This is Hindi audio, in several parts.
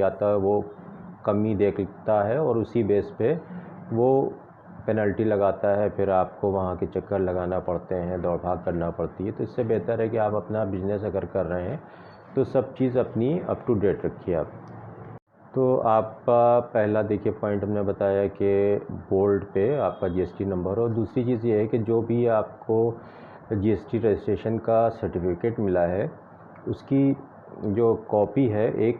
आता है वो कमी देखता है और उसी बेस पे वो पेनल्टी लगाता है। फिर आपको वहाँ के चक्कर लगाना पड़ते हैं, दौड़ भाग करना पड़ती है। तो इससे बेहतर है कि आप अपना बिजनेस अगर कर रहे हैं तो सब चीज़ अपनी अप टू डेट रखिए आप। तो आपका पहला देखिए पॉइंट हमने बताया कि बोल्ड पे आपका जीएसटी नंबर। और दूसरी चीज़ ये है कि जो भी आपको जीएसटी रजिस्ट्रेशन का सर्टिफिकेट मिला है उसकी जो कॉपी है, एक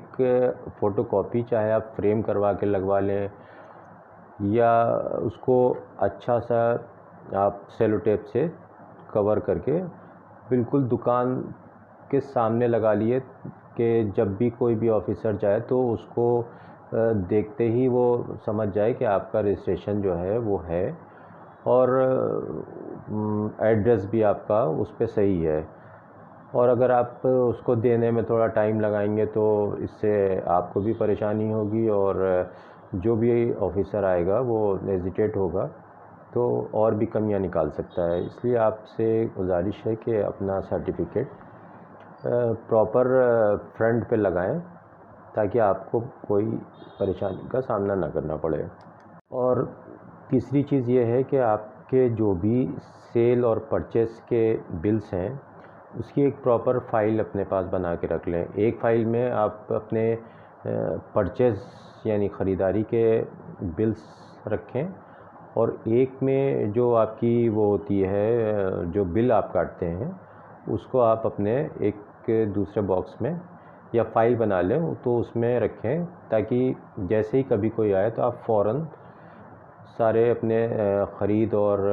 फ़ोटोकॉपी चाहे आप फ्रेम करवा के लगवा लें या उसको अच्छा सा आप सेलो टेप से कवर करके बिल्कुल दुकान के सामने लगा लिए कि जब भी कोई भी ऑफिसर जाए तो उसको देखते ही वो समझ जाए कि आपका रजिस्ट्रेशन जो है वो है और एड्रेस भी आपका उस पर सही है। और अगर आप उसको देने में थोड़ा टाइम लगाएंगे तो इससे आपको भी परेशानी होगी और जो भी ऑफिसर आएगा वो हेजिटेट होगा तो और भी कमियां निकाल सकता है। इसलिए आपसे गुजारिश है कि अपना सर्टिफिकेट प्रॉपर फ्रंट पे लगाएं ताकि आपको कोई परेशानी का सामना ना करना पड़े। और तीसरी चीज़ ये है कि आपके जो भी सेल और परचेस के बिल्स हैं उसकी एक प्रॉपर फ़ाइल अपने पास बना के रख लें। एक फ़ाइल में आप अपने परचेस यानी ख़रीदारी के बिल्स रखें और एक में जो आपकी वो होती है जो बिल आप काटते हैं उसको आप अपने एक दूसरे बॉक्स में या फाइल बना लें तो उसमें रखें ताकि जैसे ही कभी कोई आए तो आप फ़ौरन सारे अपने ख़रीद और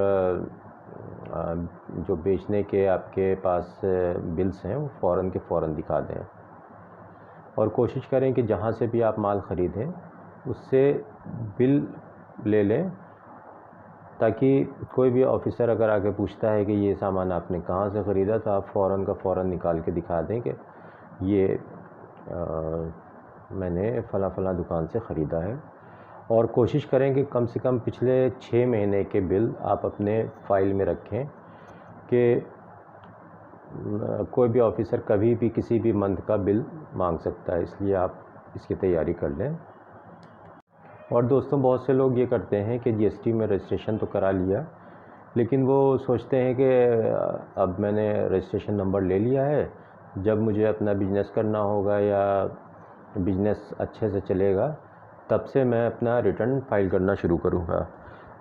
जो बेचने के आपके पास बिल्स हैं वो फ़ौरन के फ़ौरन दिखा दें। और कोशिश करें कि जहाँ से भी आप माल ख़रीदें उससे बिल ले लें ताकि कोई भी ऑफ़िसर अगर आके पूछता है कि ये सामान आपने कहाँ से ख़रीदा तो आप फ़ौरन का फ़ौरन निकाल के दिखा दें कि ये मैंने फ़लाँ दुकान से ख़रीदा है। और कोशिश करें कि कम से कम पिछले 6 महीने के बिल आप अपने फ़ाइल में रखें कि कोई भी ऑफ़िसर कभी भी किसी भी मंथ का बिल मांग सकता है, इसलिए आप इसकी तैयारी कर लें। और दोस्तों बहुत से लोग ये करते हैं कि जीएसटी में रजिस्ट्रेशन तो करा लिया लेकिन वो सोचते हैं कि अब मैंने रजिस्ट्रेशन नंबर ले लिया है, जब मुझे अपना बिज़नेस करना होगा या बिज़नेस अच्छे से चलेगा तब से मैं अपना रिटर्न फाइल करना शुरू करूँगा।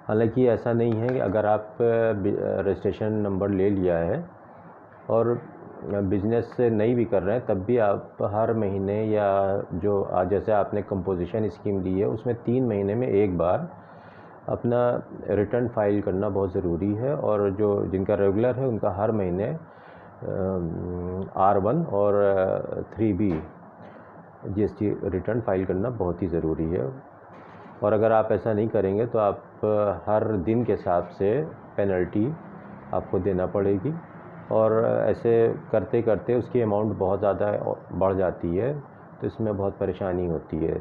हालांकि ऐसा नहीं है कि अगर आप रजिस्ट्रेशन नंबर ले लिया है और बिज़नेस से नहीं भी कर रहे हैं तब भी आप हर महीने या जो आज जैसे आपने कंपोजिशन स्कीम ली है उसमें 3 महीने में एक बार अपना रिटर्न फाइल करना बहुत ज़रूरी है। और जो जिनका रेगुलर है उनका हर महीने R1 और 3B जीएसटी रिटर्न फाइल करना बहुत ही ज़रूरी है। और अगर आप ऐसा नहीं करेंगे तो आप हर दिन के हिसाब से पेनल्टी आपको देना पड़ेगी और ऐसे करते करते उसकी अमाउंट बहुत ज़्यादा बढ़ जाती है तो इसमें बहुत परेशानी होती है।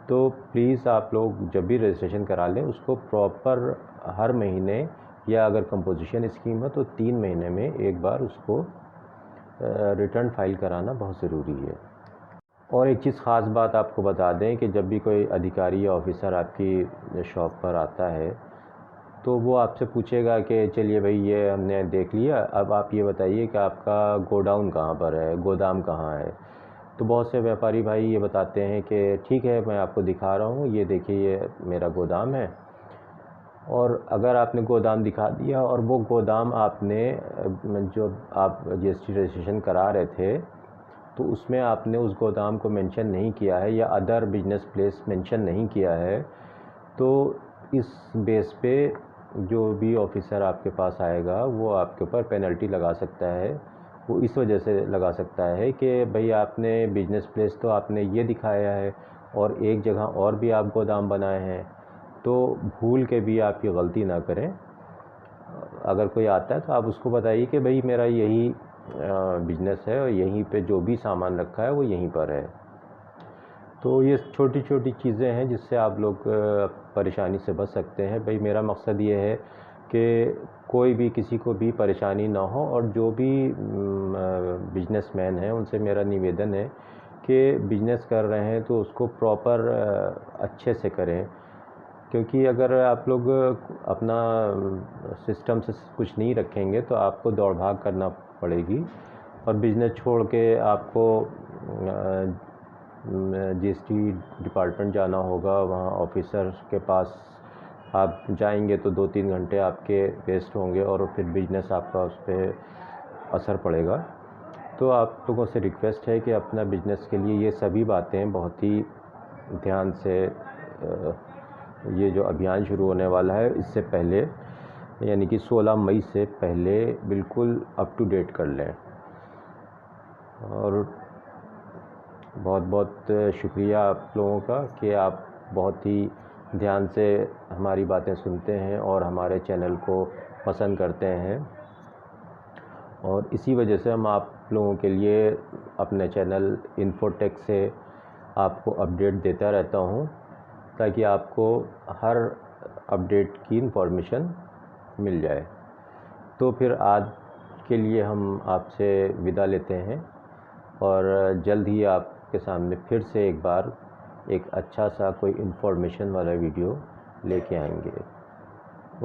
तो प्लीज़ आप लोग जब भी रजिस्ट्रेशन करा लें उसको प्रॉपर हर महीने या अगर कंपोजिशन स्कीम है तो 3 महीने में एक बार उसको रिटर्न फाइल कराना बहुत ज़रूरी है। और एक चीज़ ख़ास बात आपको बता दें कि जब भी कोई अधिकारी या ऑफ़िसर आपकी शॉप पर आता है तो वो आपसे पूछेगा कि चलिए भाई ये हमने देख लिया, अब आप ये बताइए कि आपका गोडाउन कहाँ पर है, गोदाम कहाँ है। तो बहुत से व्यापारी भाई ये बताते हैं कि ठीक है मैं आपको दिखा रहा हूँ, ये देखिए ये मेरा गोदाम है। और अगर आपने गोदाम दिखा दिया और वो गोदाम आपने जो आप जीएसटी रजिस्ट्रेशन करा रहे थे तो उसमें आपने उस गोदाम को मेंशन नहीं किया है या अदर बिजनेस प्लेस मेंशन नहीं किया है तो इस बेस पे जो भी ऑफ़िसर आपके पास आएगा वो आपके ऊपर पेनल्टी लगा सकता है। वो इस वजह से लगा सकता है कि भाई आपने बिजनेस प्लेस तो आपने ये दिखाया है और एक जगह और भी आप गोदाम बनाए हैं, तो भूल के भी आप ये गलती ना करें। अगर कोई आता है तो आप उसको बताइए कि भाई मेरा यही बिजनेस है और यहीं पे जो भी सामान रखा है वो यहीं पर है। तो ये छोटी छोटी चीज़ें हैं जिससे आप लोग परेशानी से बच सकते हैं। भाई मेरा मकसद ये है कि कोई भी किसी को भी परेशानी ना हो और जो भी बिजनेसमैन हैं उनसे मेरा निवेदन है कि बिज़नेस कर रहे हैं तो उसको प्रॉपर अच्छे से करें, क्योंकि अगर आप लोग अपना सिस्टम से कुछ नहीं रखेंगे तो आपको दौड़ भाग करना पड़ेगी और बिज़नेस छोड़ के आपको जीएसटी डिपार्टमेंट जाना होगा। वहाँ ऑफिसर के पास आप जाएंगे तो 2-3 घंटे आपके वेस्ट होंगे और फिर बिज़नेस आपका उस पर असर पड़ेगा। तो आप लोगों से रिक्वेस्ट है कि अपना बिज़नेस के लिए ये सभी बातें बहुत ही ध्यान से ये जो अभियान शुरू होने वाला है इससे पहले, यानी कि 16 मई से पहले बिल्कुल अप टू डेट कर लें। और बहुत बहुत शुक्रिया आप लोगों का कि आप बहुत ही ध्यान से हमारी बातें सुनते हैं और हमारे चैनल को पसंद करते हैं, और इसी वजह से हम आप लोगों के लिए अपने चैनल इन्फोटेक से आपको अपडेट देता रहता हूं, ताकि आपको हर अपडेट की इन्फॉर्मेशन मिल जाए। तो फिर आज के लिए हम आपसे विदा लेते हैं और जल्द ही आपके सामने फिर से एक बार एक अच्छा सा कोई इन्फॉर्मेशन वाला वीडियो लेके आएंगे।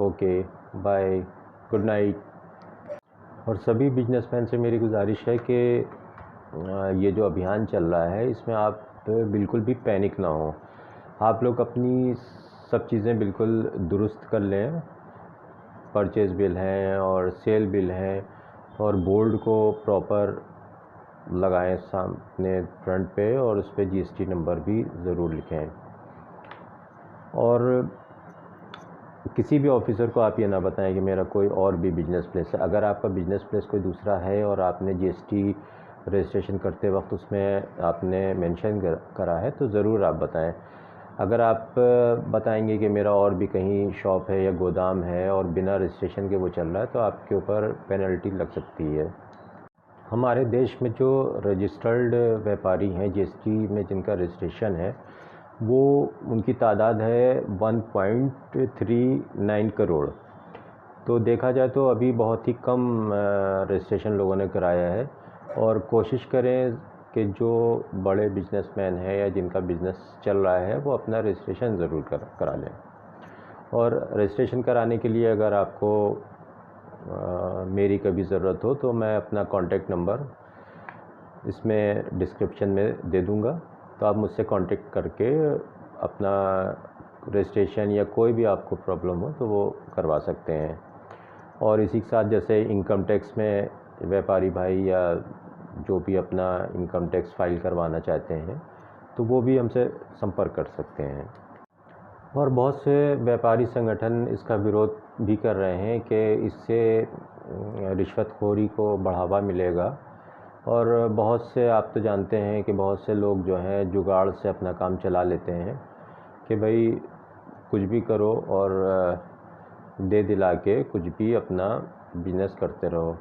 Okay, bye, good night. और सभी बिजनेसमैन से मेरी गुजारिश है कि ये जो अभियान चल रहा है इसमें आप बिल्कुल भी पैनिक ना हो। आप लोग अपनी सब चीज़ें बिल्कुल दुरुस्त कर लें, परचेज़ बिल हैं और सेल बिल हैं, और बोर्ड को प्रॉपर लगाएं सामने फ्रंट पे, और उस पर जीएसटी नंबर भी ज़रूर लिखें। और किसी भी ऑफिसर को आप ये ना बताएं कि मेरा कोई और भी बिजनेस प्लेस है। अगर आपका बिजनेस प्लेस कोई दूसरा है और आपने जीएसटी रजिस्ट्रेशन करते वक्त उसमें आपने मेंशन करा है तो ज़रूर आप बताएं। अगर आप बताएंगे कि मेरा और भी कहीं शॉप है या गोदाम है और बिना रजिस्ट्रेशन के वो चल रहा है तो आपके ऊपर पेनल्टी लग सकती है। हमारे देश में जो रजिस्टर्ड व्यापारी हैं जीएसटी में जिनका रजिस्ट्रेशन है वो उनकी तादाद है 1.39 करोड़। तो देखा जाए तो अभी बहुत ही कम रजिस्ट्रेशन लोगों ने कराया है, और कोशिश करें कि जो बड़े बिजनेसमैन हैं या जिनका बिज़नेस चल रहा है वो अपना रजिस्ट्रेशन ज़रूर करा लें। और रजिस्ट्रेशन कराने के लिए अगर आपको मेरी कभी ज़रूरत हो तो मैं अपना कॉन्टैक्ट नंबर इसमें डिस्क्रिप्शन में दे दूँगा, तो आप मुझसे कांटेक्ट करके अपना रजिस्ट्रेशन या कोई भी आपको प्रॉब्लम हो तो वो करवा सकते हैं। और इसी के साथ जैसे इनकम टैक्स में व्यापारी भाई या जो भी अपना इनकम टैक्स फाइल करवाना चाहते हैं तो वो भी हमसे संपर्क कर सकते हैं। और बहुत से व्यापारी संगठन इसका विरोध भी कर रहे हैं कि इससे रिश्वतखोरी को बढ़ावा मिलेगा, और बहुत से आप तो जानते हैं कि बहुत से लोग जो हैं जुगाड़ से अपना काम चला लेते हैं कि भाई कुछ भी करो और दे दिला के कुछ भी अपना बिज़नेस करते रहो।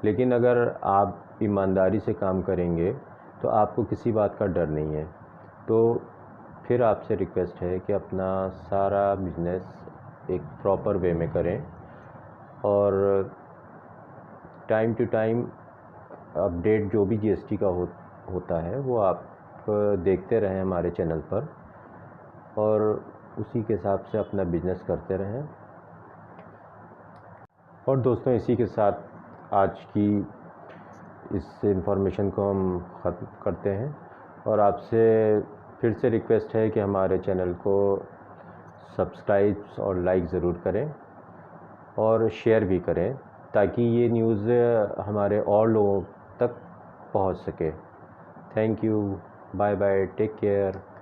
लेकिन अगर आप ईमानदारी से काम करेंगे तो आपको किसी बात का डर नहीं है। तो फिर आपसे रिक्वेस्ट है कि अपना सारा बिज़नेस एक प्रॉपर वे में करें, और टाइम टू टाइम अपडेट जो भी जीएसटी का होता है वो आप देखते रहें हमारे चैनल पर, और उसी के हिसाब से अपना बिज़नेस करते रहें। और दोस्तों, इसी के साथ आज की इस इन्फॉर्मेशन को हम ख़त्म करते हैं, और आपसे फिर से रिक्वेस्ट है कि हमारे चैनल को सब्सक्राइब और लाइक ज़रूर करें और शेयर भी करें, ताकि ये न्यूज़ हमारे और लोगों तक पहुंच सके। Thank you, bye bye, take care.